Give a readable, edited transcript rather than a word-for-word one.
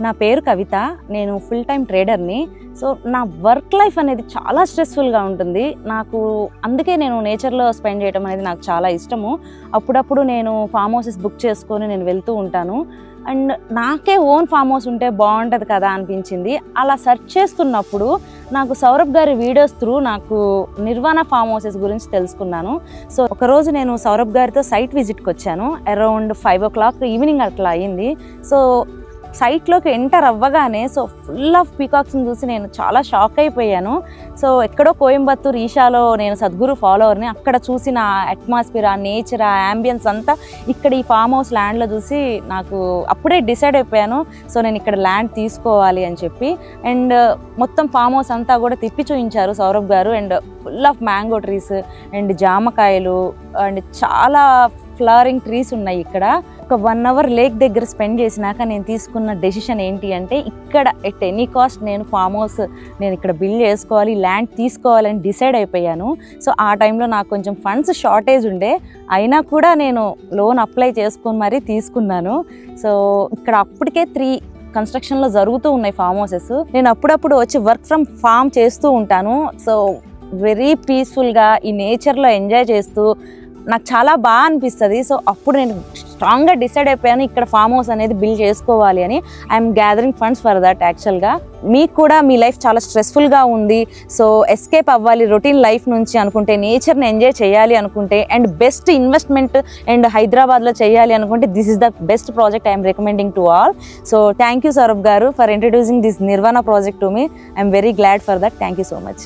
నా పేరు కవిత, నేను ఫుల్ టైం ట్రేడర్ని. సో నా వర్క్ లైఫ్ అనేది చాలా స్ట్రెస్ఫుల్గా ఉంటుంది నాకు. అందుకే నేను నేచర్లో స్పెండ్ చేయడం అనేది నాకు చాలా ఇష్టము. అప్పుడప్పుడు నేను ఫామ్ హౌసెస్ బుక్ చేసుకొని నేను వెళ్తూ ఉంటాను. అండ్ నాకే ఓన్ ఫామ్ హౌస్ ఉంటే బాగుంటుంది కదా అనిపించింది. అలా సెర్చ్ చేస్తున్నప్పుడు నాకు సౌరభ్ గారి వీడియోస్ త్రూ నాకు నిర్వాణ ఫామ్ హౌసెస్ గురించి తెలుసుకున్నాను. సో ఒకరోజు నేను సౌరభ్ గారితో సైట్ విజిట్కి వచ్చాను. అరౌండ్ 5 o'clock ఈవినింగ్ అట్లా అయింది. సో సైట్లోకి ఎంటర్ అవ్వగానే సో ఫుల్ ఆఫ్ పీకాక్స్ని చూసి నేను చాలా షాక్ అయిపోయాను. సో ఎక్కడో కోయంబత్తూర్ ఈషాలో నేను సద్గురు ఫాలోవర్ని. అక్కడ చూసిన అట్మాస్ఫియర్, ఆ నేచర్, ఆ యాంబియన్స్ అంతా ఇక్కడ ఈ ఫామ్ హౌస్ ల్యాండ్లో చూసి నాకు అప్పుడే డిసైడ్ అయిపోయాను. సో నేను ఇక్కడ ల్యాండ్ తీసుకోవాలి అని చెప్పి. అండ్ మొత్తం ఫామ్ హౌస్ అంతా కూడా తిప్పి చూపించారు సౌరభ్ గారు. And full of mango trees and జామకాయలు అండ్ చాలా ఫ్లవరింగ్ ట్రీస్ ఉన్నాయి ఇక్కడ. ఒక 1 hour లేక్ దగ్గర స్పెండ్ చేసినాక నేను తీసుకున్న డెసిషన్ ఏంటి అంటే, ఇక్కడ ఎట్ ఎనీ కాస్ట్ నేను ఫామ్ హౌస్ నేను ఇక్కడ బిల్డ్ చేసుకోవాలి, ల్యాండ్ తీసుకోవాలని డిసైడ్ అయిపోయాను. సో ఆ టైంలో నాకు కొంచెం ఫండ్స్ షార్టేజ్ ఉండే, అయినా కూడా నేను లోన్ అప్లై చేసుకొని మరీ తీసుకున్నాను. సో ఇక్కడ అప్పటికే 3 కన్స్ట్రక్షన్లో జరుగుతూ ఉన్నాయి ఫామ్ హౌసెస్. నేను అప్పుడప్పుడు వచ్చి వర్క్ ఫ్రమ్ ఫామ్ చేస్తూ ఉంటాను. సో వెరీ పీస్ఫుల్గా ఈ నేచర్లో ఎంజాయ్ చేస్తూ నాకు చాలా బాగా అనిపిస్తుంది. సో అప్పుడు నేను స్ట్రాంగ్గా డిసైడ్ అయిపోయాను ఇక్కడ ఫామ్ హౌస్ అనేది బిల్డ్ చేసుకోవాలి అని. I'm gathering funds for that. యాక్చువల్గా మీకు కూడా మీ లైఫ్ చాలా స్ట్రెస్ఫుల్గా ఉంది, సో ఎస్కేప్ అవ్వాలి రొటీన్ లైఫ్ నుంచి అనుకుంటే, నేచర్ని ఎంజాయ్ చేయాలి అనుకుంటే, అండ్ బెస్ట్ ఇన్వెస్ట్మెంట్ అండ్ హైదరాబాద్లో చేయాలి అనుకుంటే, this is the best project I'm recommending to all. So thank you Saurabh garu for introducing this Nirvana project to me. I'm very glad for that. Thank you so much.